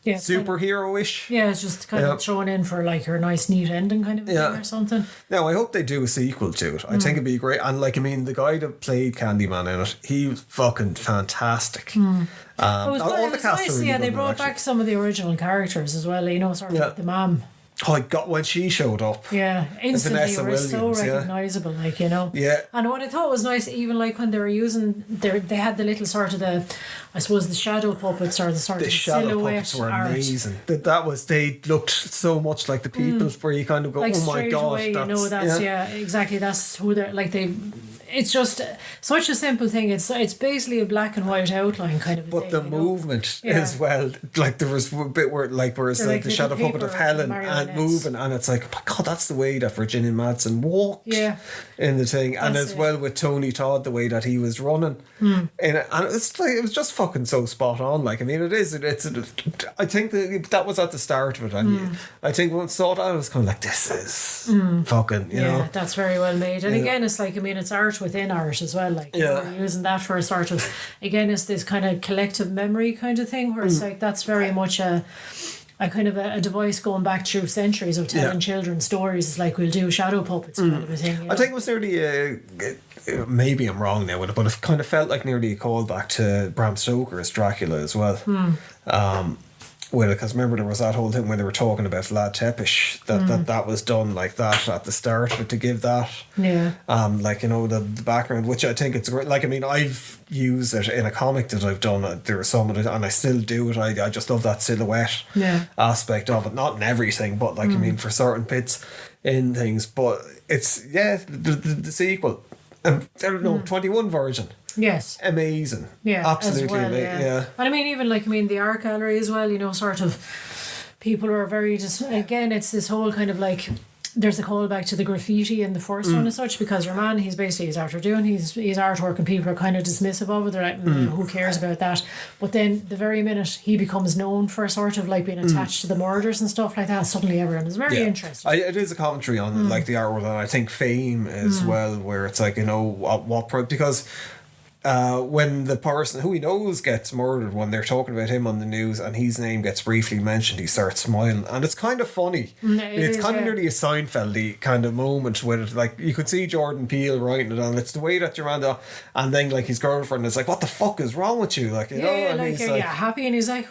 Speaker 1: superhero-ish.
Speaker 2: Yeah, it's just kind of thrown in for like her nice neat ending kind of thing or something.
Speaker 1: Now I hope they do a sequel to it. I think it'd be great. And like, I mean, the guy that played Candyman in it, he was fucking fantastic.
Speaker 2: It was nice. Yeah, they brought back some of the original characters as well, you know, sort of like the mom.
Speaker 1: Oh, I got when she showed up.
Speaker 2: Yeah, instantly it was so recognisable, like, you know.
Speaker 1: Yeah.
Speaker 2: And what I thought was nice, even like when they were using, they had the little sort of I suppose the shadow puppets or the sort of silhouette puppets
Speaker 1: were
Speaker 2: art.
Speaker 1: Amazing. They looked so much like the people where you kind of go, like, oh my god,
Speaker 2: away, you know, that's exactly, that's who they're like. it's just such a simple thing. It's basically a black and white outline kind of a
Speaker 1: But
Speaker 2: thing,
Speaker 1: the
Speaker 2: you know?
Speaker 1: movement as well, like there was a bit where it's
Speaker 2: They're
Speaker 1: like
Speaker 2: like
Speaker 1: the
Speaker 2: little
Speaker 1: shadow puppet of
Speaker 2: paper
Speaker 1: Helen and
Speaker 2: marionettes.
Speaker 1: moving, and it's like, oh my God, that's the way that Virginia Madsen walked
Speaker 2: Yeah.
Speaker 1: in the thing, and
Speaker 2: That's
Speaker 1: as
Speaker 2: it.
Speaker 1: well with Tony Todd, the way that he was running, and it's like it was just fucking so spot on. Like, I mean, I think that was at the start of it, and I think once I saw that, I was kind of like, this is fucking, you know.
Speaker 2: That's very well made. And
Speaker 1: Yeah.
Speaker 2: again, it's like, I mean, it's art within art as well. Like,
Speaker 1: Yeah.
Speaker 2: we're using that for a sort of, again, it's this kind of collective memory kind of thing where it's like, that's very much a kind of a device going back through centuries of telling children stories. It's like, we'll do shadow puppets kind of a thing. You know?
Speaker 1: I think it was nearly maybe I'm wrong now with it, but it kind of felt like nearly a callback to Bram Stoker's Dracula as well. Well, because remember there was that whole thing when they were talking about Vlad Tepes that was done like that at the start of it to give that like, you know, the background, which I think it's great. Like, I mean, I've used it in a comic that I've done. There was some of it, and I still do it. I just love that silhouette aspect of it, not in everything, but like I mean, for certain bits in things. But it's the sequel. I don't know, 21 version.
Speaker 2: Yes.
Speaker 1: Amazing.
Speaker 2: Yeah.
Speaker 1: Absolutely
Speaker 2: as well,
Speaker 1: amazing.
Speaker 2: yeah. And I mean, even like, I mean, the art gallery as well, you know, sort of people are very just, again, it's this whole kind of like, there's a callback to the graffiti in the first one as such, because your man, he's after doing his artwork, and people are kind of dismissive of it. They're like, who cares about that? But then the very minute he becomes known for sort of like being attached to the murders and stuff like that, suddenly everyone is very interested.
Speaker 1: It is a commentary on like the artwork, and I think fame as well, where it's like, you know, because when the person who he knows gets murdered, when they're talking about him on the news and his name gets briefly mentioned, he starts smiling, and it's kind of funny. It's kind of nearly a Seinfeld-y kind of moment with it. Like, you could see Jordan Peele writing it, and it's the way that Joanna, and then like his girlfriend is like, what the fuck is wrong with you, like, you know, and
Speaker 2: like,
Speaker 1: he's like,
Speaker 2: happy, and he's like,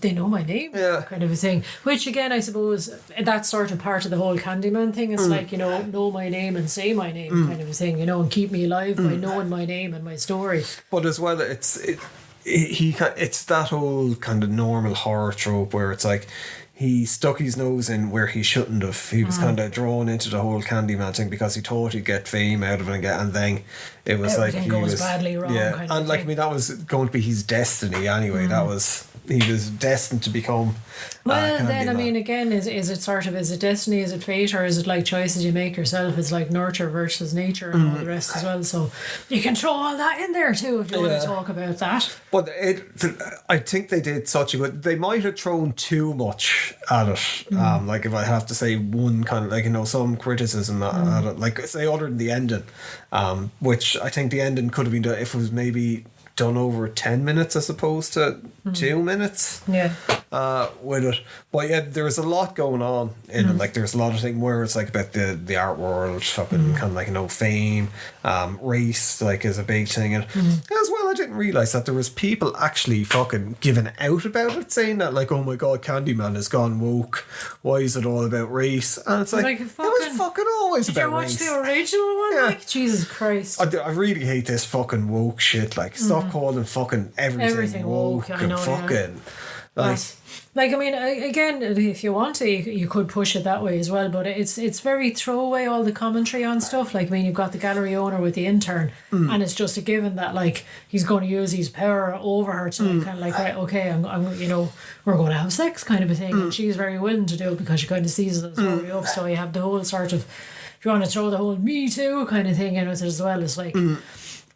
Speaker 2: they know my name, kind of a thing, which again, I suppose that's sort of part of the whole Candyman thing. It's like, you know my name and say my name kind of a thing, you know, and keep me alive by knowing my name and my story.
Speaker 1: But as well, it's that whole kind of normal horror trope where it's like he stuck his nose in where he shouldn't have. He was kind of drawn into the whole Candyman thing because he thought he'd get fame out of it, and then it was
Speaker 2: Everything
Speaker 1: like he
Speaker 2: goes
Speaker 1: was
Speaker 2: badly wrong.
Speaker 1: Yeah,
Speaker 2: kind
Speaker 1: and
Speaker 2: of
Speaker 1: like
Speaker 2: thing.
Speaker 1: I mean, that was going to be his destiny anyway. He was destined to become.
Speaker 2: Well, then I
Speaker 1: Candyman.
Speaker 2: mean, again, is it destiny, is it fate, or is it like choices you make yourself? It's like nurture versus nature and all the rest as well. So you can throw all that in there too if you want to talk about that.
Speaker 1: But I think they did such a good. They might have thrown too much at it. Like, if I have to say one kind of, like, you know, some criticism at it, like, say, other than the ending, which I think the ending could have been done if it was maybe done over 10 minutes as opposed to 2 minutes.
Speaker 2: Yeah.
Speaker 1: With it, but yeah, there's a lot going on in it. Like, there's a lot of things where it's like about the art world, fucking kind of like, you know, fame, race, like, is a big thing, and as well, I didn't realize that there was people actually fucking giving out about it, saying that, like, oh my God, Candyman has gone woke. Why is it all about race? And it's like, it was fucking always
Speaker 2: Did
Speaker 1: about
Speaker 2: you watch
Speaker 1: race.
Speaker 2: the original one?
Speaker 1: Yeah.
Speaker 2: Like, Jesus Christ.
Speaker 1: I really hate this fucking woke shit. Like, stop calling fucking everything woke.
Speaker 2: I know,
Speaker 1: and fucking
Speaker 2: Like, I mean, again, if you want to, you could push it that way as well, but it's very throwaway, all the commentary on stuff. Like, I mean, you've got the gallery owner with the intern, and it's just a given that, like, he's going to use his power over her to kind of like, right, okay, I'm you know, we're going to have sex kind of a thing, and she's very willing to do it because she kind of sees it as hurry up. So you have the whole sort of, if you want to throw the whole Me Too kind of thing in with it as well, it's like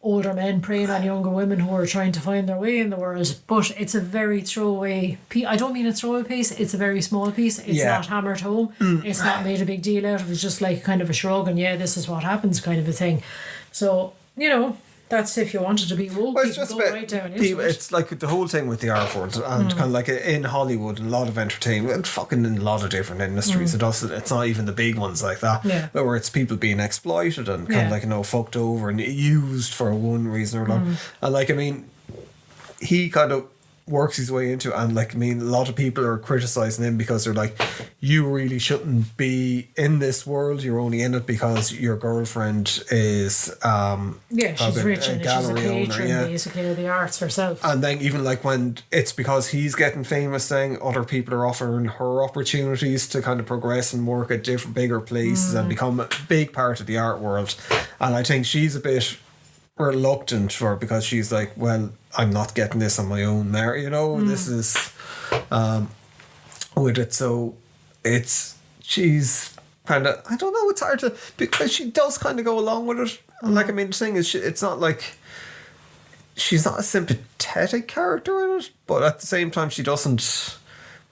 Speaker 2: older men preying on younger women who are trying to find their way in the world. But it's a very throwaway piece. I don't mean a throwaway piece, it's a very small piece. It's not hammered home. It's not made a big deal out of it. It's just like kind of a shrug and this is what happens kind of a thing. So, you know, that's if you wanted to be woke,
Speaker 1: well,
Speaker 2: you
Speaker 1: it's
Speaker 2: can
Speaker 1: just
Speaker 2: go
Speaker 1: about
Speaker 2: right down into
Speaker 1: people,
Speaker 2: it.
Speaker 1: it's like the whole thing with the art world, and kind of like in Hollywood and a lot of entertainment, and fucking in a lot of different industries. It's not even the big ones like that, where it's people being exploited and kind of like, you know, fucked over and used for one reason or another. And like, I mean, he kind of works his way into it. And like, I mean, a lot of people are criticizing him because they're like, you really shouldn't be in this world. You're only in it because your girlfriend is
Speaker 2: she's rich and she's a patron
Speaker 1: owner,
Speaker 2: basically of the arts herself.
Speaker 1: And then even like when it's because he's getting famous, thing, other people are offering her opportunities to kind of progress and work at different bigger places and become a big part of the art world. And I think she's a bit reluctant for it because she's like, well, I'm not getting this on my own there, you know. This is with it, so she's kind of, I don't know, it's hard to, because she does kind of go along with it. And like, I mean, the thing is, it's not like she's not a sympathetic character in it, but at the same time she doesn't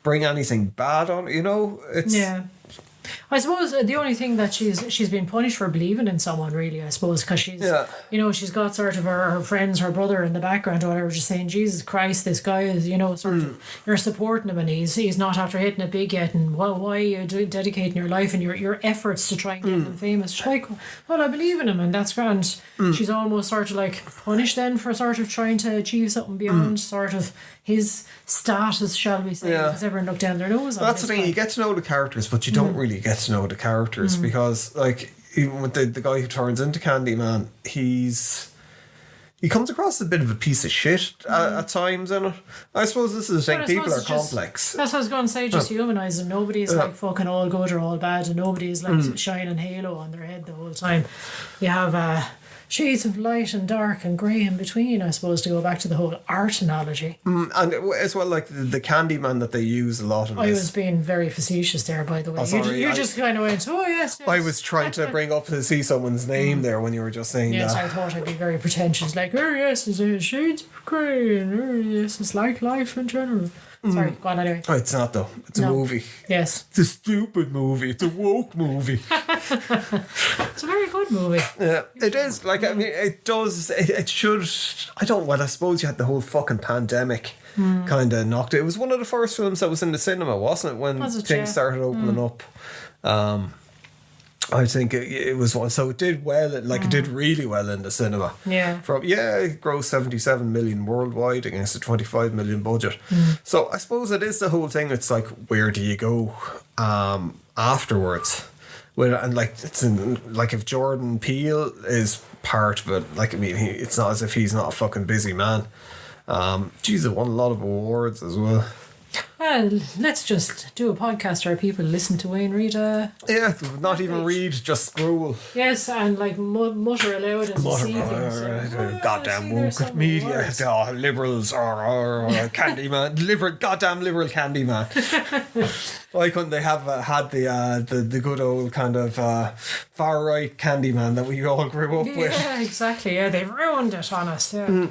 Speaker 1: bring anything bad on it, you know. It's
Speaker 2: I suppose the only thing that she's been punished for believing in someone, really, I suppose, because she's, you know, she's got sort of her friends, her brother in the background or whatever, just saying, Jesus Christ, this guy is, you know, sort of, you're supporting him and he's not after hitting it big yet, and why are you dedicating your life and your efforts to try and get him famous? She's like, well, I believe in him and that's grand. She's almost sort of like punished then for sort of trying to achieve something beyond sort of his status, shall we say, because everyone looked down their nose on
Speaker 1: that's the thing, you get to know the characters, but you don't really get to know the characters because, like, even with the guy who turns into Candyman, he comes across a bit of a piece of shit at times in it. I suppose this is the thing, people are complex.
Speaker 2: That's what I was going to say, just humanising. Nobody's like fucking all good or all bad, and nobody's like shining halo on their head the whole time. You have shades of light and dark and grey in between, I suppose, to go back to the whole art analogy.
Speaker 1: And as well, like the Candyman that they use a lot in this.
Speaker 2: I was being very facetious there, by the way. You just kind of went, oh yes.
Speaker 1: I was trying to bring up to see someone's name there when you were just saying that.
Speaker 2: Yes, I thought I'd be very pretentious, like, oh yes, it's shades of grey, and oh yes, it's like life in general. Sorry, go on anyway.
Speaker 1: Oh, it's not though. It's a movie.
Speaker 2: Yes.
Speaker 1: It's a stupid movie. It's a woke movie.
Speaker 2: It's a very good movie.
Speaker 1: Yeah, it is. Like, I mean, it does. It should. I don't. Well, I suppose you had the whole fucking pandemic kind of knocked it. It was one of the first films that was in the cinema, wasn't it? When things started opening up. I think it was one. So it did well. It did really well in the cinema.
Speaker 2: Yeah.
Speaker 1: It grossed 77 million worldwide against a 25 million budget. So I suppose it is the whole thing. It's like, where do you go afterwards? And like, it's like if Jordan Peele is part of it, like, I mean, it's not as if he's not a fucking busy man. He won a lot of awards as well.
Speaker 2: Well, let's just do a podcast where people listen to Wayne read
Speaker 1: not even read, just scroll.
Speaker 2: Yes, and like mutter aloud as you see things.
Speaker 1: Goddamn woke media, liberals or Candyman, goddamn liberal Candyman. Why couldn't they have had the good old kind of far right Candyman that we all grew up with?
Speaker 2: Yeah, exactly. Yeah, they've ruined it on us. Yeah.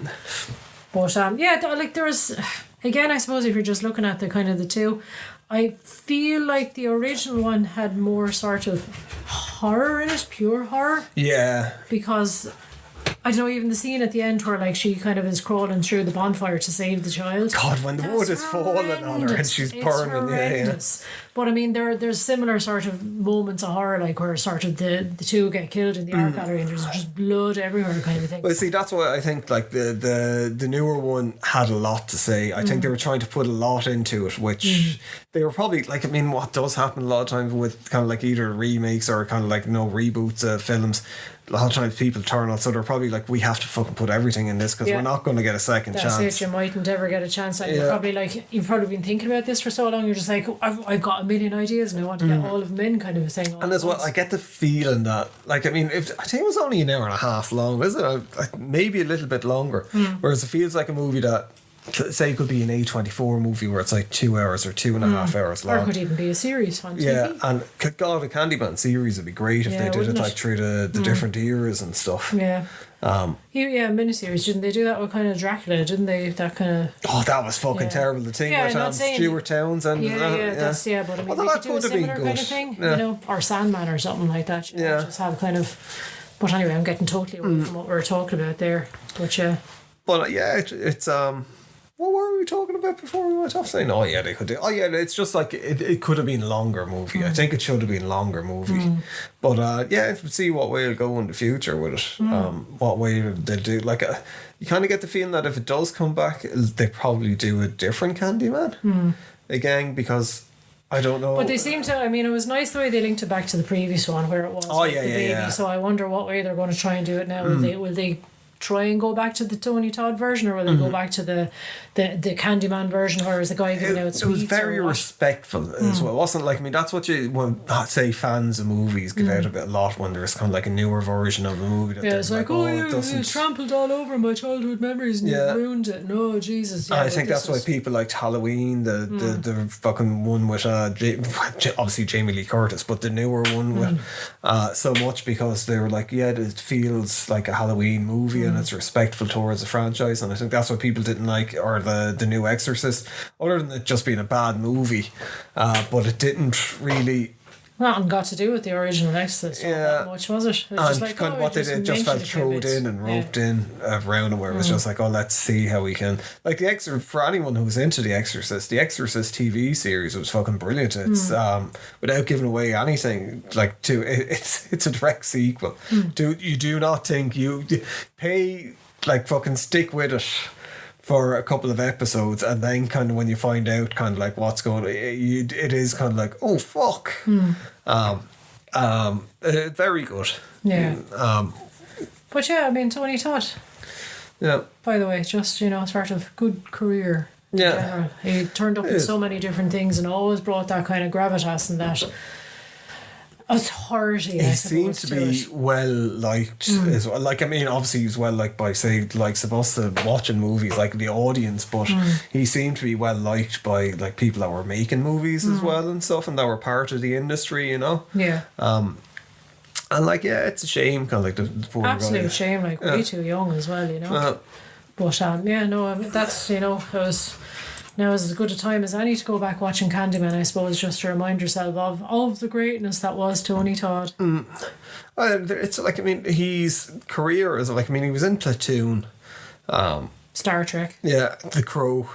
Speaker 2: But like there's. Again, I suppose if you're just looking at the kind of the two, I feel like the original one had more sort of horror in it, pure horror. Yeah. Because, I don't know, even the scene at the end where like she kind of is crawling through the bonfire to save the child. God, when the wood is falling on her and she's burning. Yeah. But I mean, there's similar sort of moments of horror, like where sort of the two get killed in the art gallery and there's just blood everywhere, kind of thing.
Speaker 1: Well, see, that's why I think like the newer one had a lot to say. I think they were trying to put a lot into it, which they were probably like. I mean, what does happen a lot of times with kind of like either remakes or kind of like reboots of films. A lot of times people turn on, so they're probably like, we have to fucking put everything in this because we're not going to get a second chance.
Speaker 2: That's it, you mightn't ever get a chance. Like, you're probably like, you've probably been thinking about this for so long, you're just like, I've got a million ideas and I want to get all of them in, kind of a thing.
Speaker 1: And as well, I get the feeling that, like, I mean, I think it was only an hour and a half long, isn't it? Maybe a little bit longer. Whereas it feels like a movie that, say, it could be an A24 movie where it's like 2 hours or 2.5 hours long.
Speaker 2: Or it could even be a series on TV.
Speaker 1: Yeah, and God, a Candyman series would be great if they did it like through the different eras and stuff.
Speaker 2: Yeah. Miniseries. Didn't they do that with kind of Dracula? Didn't they? That kind of.
Speaker 1: Oh, that was fucking terrible. The thing with Stuart Townsend.
Speaker 2: But I mean, they could do a similar kind of thing, you know, or Sandman or something like that. You know, just have kind of. But anyway, I'm getting totally away from what we were talking about there. But
Speaker 1: But it's what were we talking about before we went off saying, oh yeah, they could do, oh yeah, it's just like it could have been longer movie. I think it should have been longer movie. But yeah, see what way it'll go in the future with it. What way they'll do, like you kind of get the feeling that if it does come back, they probably do a different Candyman again, because I don't know.
Speaker 2: But they seem to, I mean, it was nice the way they linked it back to the previous one where it was
Speaker 1: Oh,
Speaker 2: with
Speaker 1: yeah,
Speaker 2: the
Speaker 1: yeah,
Speaker 2: baby.
Speaker 1: yeah.
Speaker 2: So I wonder what way they're going to try and do it now. Will they try and go back to the Tony Todd version, or will they go back to the Candyman version where is the guy giving out sweets?
Speaker 1: It was very respectful as well. It wasn't like, I mean, that's what you, when, say, fans of movies give out a bit a lot when there's kind of like a newer version of a movie. That
Speaker 2: It's like, you trampled all over my childhood memories and you've ruined it. No, Jesus. Yeah,
Speaker 1: I think that's why people liked Halloween, the fucking one with obviously Jamie Lee Curtis, but the newer one with so much, because they were like, yeah, it feels like a Halloween movie and it's respectful towards the franchise, and I think that's what people didn't like, or the new Exorcist, other than it just being a bad movie, but it didn't really.
Speaker 2: Nothing got to do with the original Exorcist. That much, was it? It was just like,
Speaker 1: kind of what they did, just felt thrown in and roped in around it, where it was just like, oh, let's see how we can, like, the Exorcist, for anyone who's into the Exorcist TV series was fucking brilliant. It's without giving away anything, like, it's a direct sequel. You do not think you pay, like, fucking stick with it for a couple of episodes, and then kind of when you find out kind of like what's going on, it is kind of like, oh fuck. Very good.
Speaker 2: Yeah. But yeah, I mean, Tony Todd,
Speaker 1: yeah,
Speaker 2: by the way, just, sort of good career.
Speaker 1: Yeah.
Speaker 2: He turned up in so many different things and always brought that kind of gravitas and that authority.
Speaker 1: He seemed to be well liked as well. Like, I mean, obviously he's well liked by, say, likes of us watching movies, like the audience, but he seemed to be well liked by, like, people that were making movies as well and stuff, and that were part of the industry,
Speaker 2: Yeah.
Speaker 1: And like, yeah, it's a shame, kind of like the poor
Speaker 2: absolute
Speaker 1: guy.
Speaker 2: Shame, like way too young as well, But yeah, no, I mean, that's, it was. Now is as good a time as any to go back watching Candyman, I suppose, just to remind yourself of the greatness that was Tony Todd.
Speaker 1: It's like, I mean, his career is like, I mean, he was in Platoon,
Speaker 2: Star Trek.
Speaker 1: yeah, The Crow.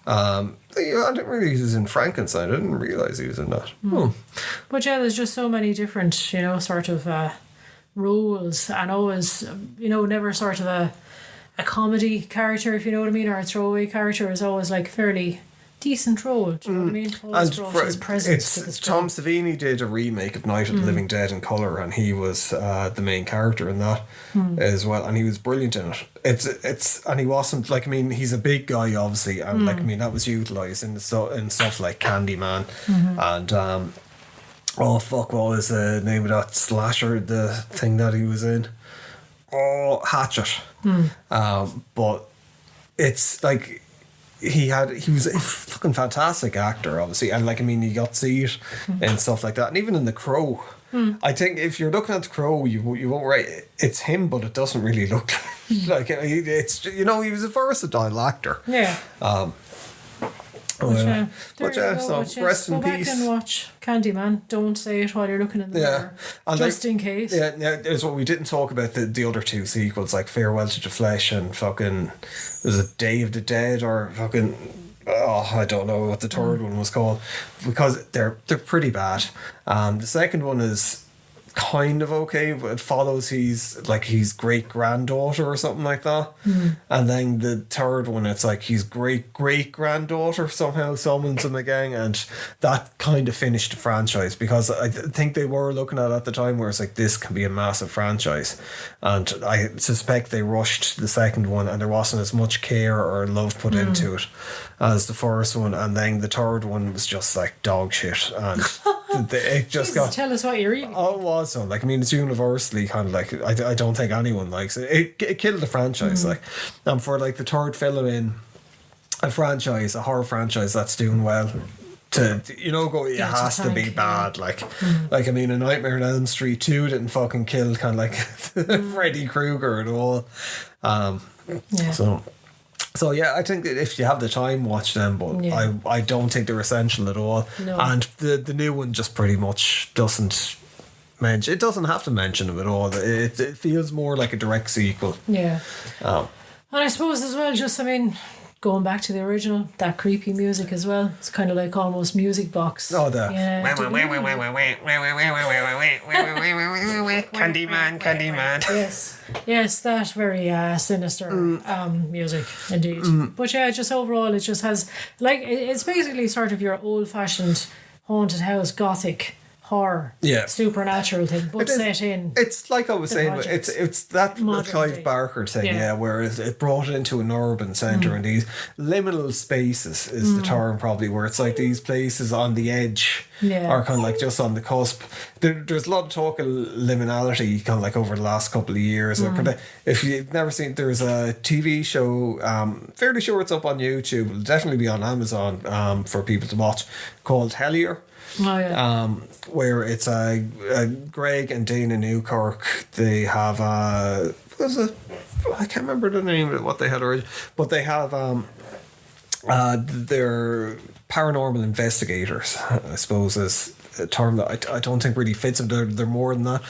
Speaker 1: I didn't realize he was in Frankenstein. I didn't realise he was in that.
Speaker 2: But yeah, there's just so many different, sort of roles, and always, never sort of a comedy character, if you know what I mean, or a throwaway character, is always like fairly decent role. Do you know what I mean? Always brought his presence to the screen.
Speaker 1: Tom Savini did a remake of Night of the Living Dead in colour, and he was the main character in that as well, and he was brilliant in it. It's and he wasn't like, I mean, he's a big guy obviously, and like, I mean, that was utilised in stuff like Candyman and oh fuck, what was the name of that slasher, the thing that he was in? Oh, Hatchet. But it's like he was a fucking fantastic actor, obviously, and like, I mean, you got to see it and stuff like that, and even in The Crow. I think if you're looking at The Crow, you won't write it's him, but it doesn't really look like it's, he was a versatile actor.
Speaker 2: Yeah.
Speaker 1: So rest in
Speaker 2: go back
Speaker 1: peace.
Speaker 2: and watch Candyman. Don't say it while you're looking in the mirror,
Speaker 1: and
Speaker 2: just in case.
Speaker 1: Yeah, there's what we didn't talk about, the other two sequels, like Farewell to the Flesh and fucking, was it Day of the Dead, or fucking, I don't know what the third one was called, because they're pretty bad. The second one is kind of okay, but it follows his great granddaughter or something like that, and then the third one, it's like his great granddaughter somehow summons him again, and that kind of finished the franchise, because I think they were looking at the time where it's like, this can be a massive franchise, and I suspect they rushed the second one and there wasn't as much care or love put into it as the first one, and then the third one was just like dog shit, and it just
Speaker 2: Jesus, tell us what you're eating.
Speaker 1: Oh, it was so. Like, I mean, it's universally kind of like, I don't think anyone likes it. It killed the franchise, like, and for like the third film in a horror franchise that's doing well, to go, it has to be bad. Like, I mean, A Nightmare on Elm Street 2 didn't fucking kill kind of like Freddy Krueger at all. So yeah, I think that if you have the time, watch them, but I don't think they're essential at all.
Speaker 2: No.
Speaker 1: And the new one just pretty much doesn't mention. It doesn't have to mention them at all. It feels more like a direct sequel.
Speaker 2: Yeah. And I suppose as well, just, I mean, going back to the original, that creepy music as well. It's kind of like almost music box.
Speaker 1: Oh, the
Speaker 2: yeah.
Speaker 1: Candyman.
Speaker 2: Yes, that very sinister music indeed. But yeah, just overall, it just has like it's basically sort of your old-fashioned haunted house gothic horror, supernatural thing, but set in.
Speaker 1: It's like I was saying, it's that Clive Barker thing, where it brought it into an urban centre, and these liminal spaces is the term probably, where it's like these places on the edge, are kind of like just on the cusp. There's a lot of talk of liminality kind of like over the last couple of years. If you've never seen, there's a TV show, fairly sure it's up on YouTube, it'll definitely be on Amazon for people to watch, called Hellier.
Speaker 2: Oh, yeah.
Speaker 1: Where it's Greg and Dana Newkirk. They have I can't remember the name of it, what they had originally, but they have they're paranormal investigators, I suppose, is a term that I don't think really fits them. They're more than that.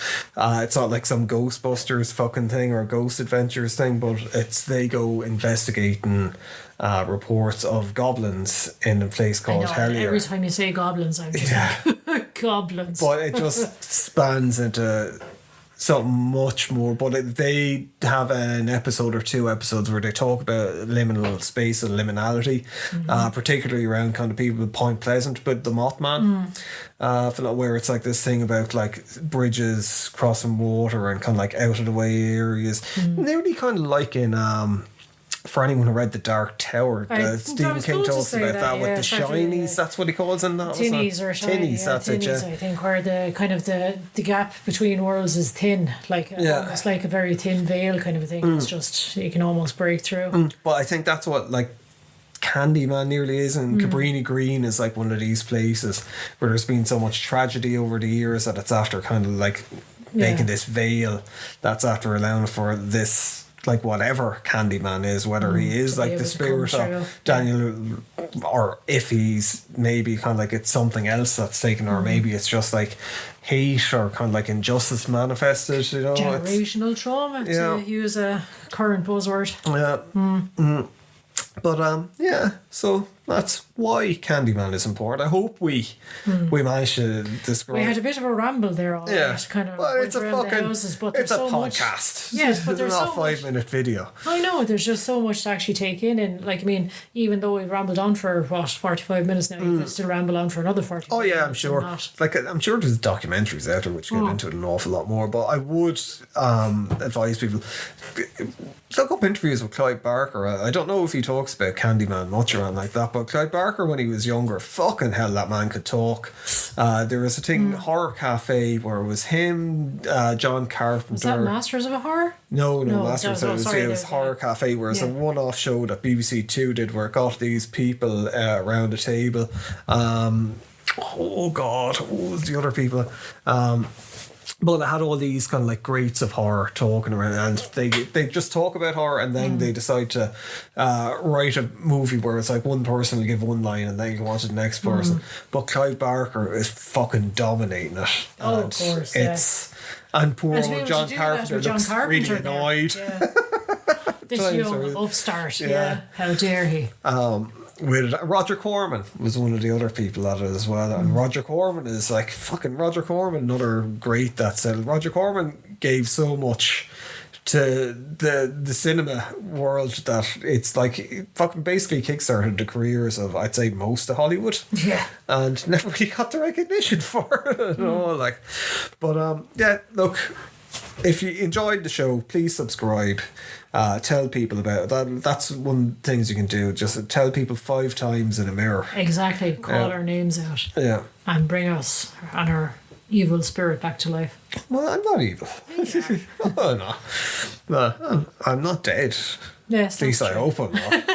Speaker 1: It's not like some Ghostbusters fucking thing or Ghost Adventures thing, but they go investigating reports of goblins in a place called Hellier.
Speaker 2: Every time you say goblins, I'm just like, goblins.
Speaker 1: But it just spans into something much more. But they have an episode or two episodes where they talk about liminal space and liminality, particularly around kind of people with Point Pleasant, but the Mothman. Where it's like this thing about like bridges crossing water and kind of like out of the way areas. Nearly kind of like in for anyone who read The Dark Tower, Stephen King talks about that with the shinies. That's what he calls in that.
Speaker 2: Tinnies or shinies.
Speaker 1: That's
Speaker 2: tinnies,
Speaker 1: it.
Speaker 2: I think, where the kind of the gap between worlds is thin, like almost like a very thin veil kind of a thing. It's just you can almost break through.
Speaker 1: But I think that's what like Candyman nearly is, and Cabrini Green is like one of these places where there's been so much tragedy over the years that it's after kind of like making this veil that's after allowing for this, like whatever Candyman is, whether he is like the spirit of Daniel, or if he's maybe kind of like it's something else that's taken, or maybe it's just like hate or kind of like injustice manifested, you know,
Speaker 2: generational trauma, to use a current buzzword.
Speaker 1: But so that's why Candyman is important. I hope we managed to describe.
Speaker 2: We had a bit of a ramble there, all right, kind of.
Speaker 1: Well, it's a fucking
Speaker 2: houses, but
Speaker 1: it's a
Speaker 2: so
Speaker 1: podcast.
Speaker 2: Much, yes, but there's
Speaker 1: not
Speaker 2: so
Speaker 1: a 5-minute video.
Speaker 2: I know there's just so much to actually take in, and like I mean, even though we've rambled on for 45 minutes now, you can still ramble on for another 40.
Speaker 1: Oh yeah, I'm sure. Like I'm sure there's documentaries out there which get into it an awful lot more. But I would advise people look up interviews with Clive Barker. I don't know if he talks about Candyman much around like that, but Clive Barker, when he was younger, fucking hell, that man could talk. There was a thing, Horror Cafe, where it was him, John Carpenter.
Speaker 2: Was that Masters of a Horror?
Speaker 1: No, Masters. It was Horror Cafe, where it's a one-off show that BBC Two did, where it got these people around a table. Oh God, what was the other people? But it had all these kind of like greats of horror talking around, and they just talk about horror, and then they decide to write a movie where it's like one person will give one line and then you go on to the next person. But Clive Barker is fucking dominating it.
Speaker 2: Oh, of course,
Speaker 1: and poor old John Carpenter looks really annoyed.
Speaker 2: This young upstart, how dare he?
Speaker 1: With Roger Corman was one of the other people at it as well, and Roger Corman is like fucking Roger Corman, another great that said. Roger Corman gave so much to the cinema world that it's like it fucking basically kickstarted the careers of, I'd say, most of Hollywood, and never really got the recognition for it at all. Like, but look, if you enjoyed the show, please subscribe. Tell people about it. That's one of the things you can do. Just tell people 5 times in a mirror.
Speaker 2: Exactly. Call our names out.
Speaker 1: Yeah.
Speaker 2: And bring us and our evil spirit back to life.
Speaker 1: Well, I'm not evil. Oh, no. I'm not dead.
Speaker 2: Yes.
Speaker 1: At least I hope I'm not.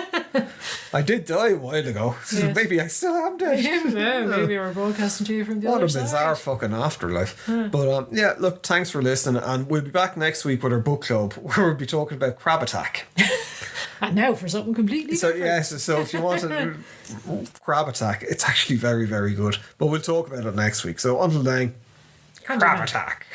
Speaker 1: I did die a while ago. Yes. Maybe I still am dead.
Speaker 2: Maybe we're broadcasting to you from the
Speaker 1: other
Speaker 2: side.
Speaker 1: What a bizarre fucking afterlife. But look, thanks for listening, and we'll be back next week with our book club where we'll be talking about Crab Attack.
Speaker 2: And now for something completely different.
Speaker 1: Yes, so if you want to Crab Attack, it's actually very, very good. But we'll talk about it next week. So until then, Crab Attack.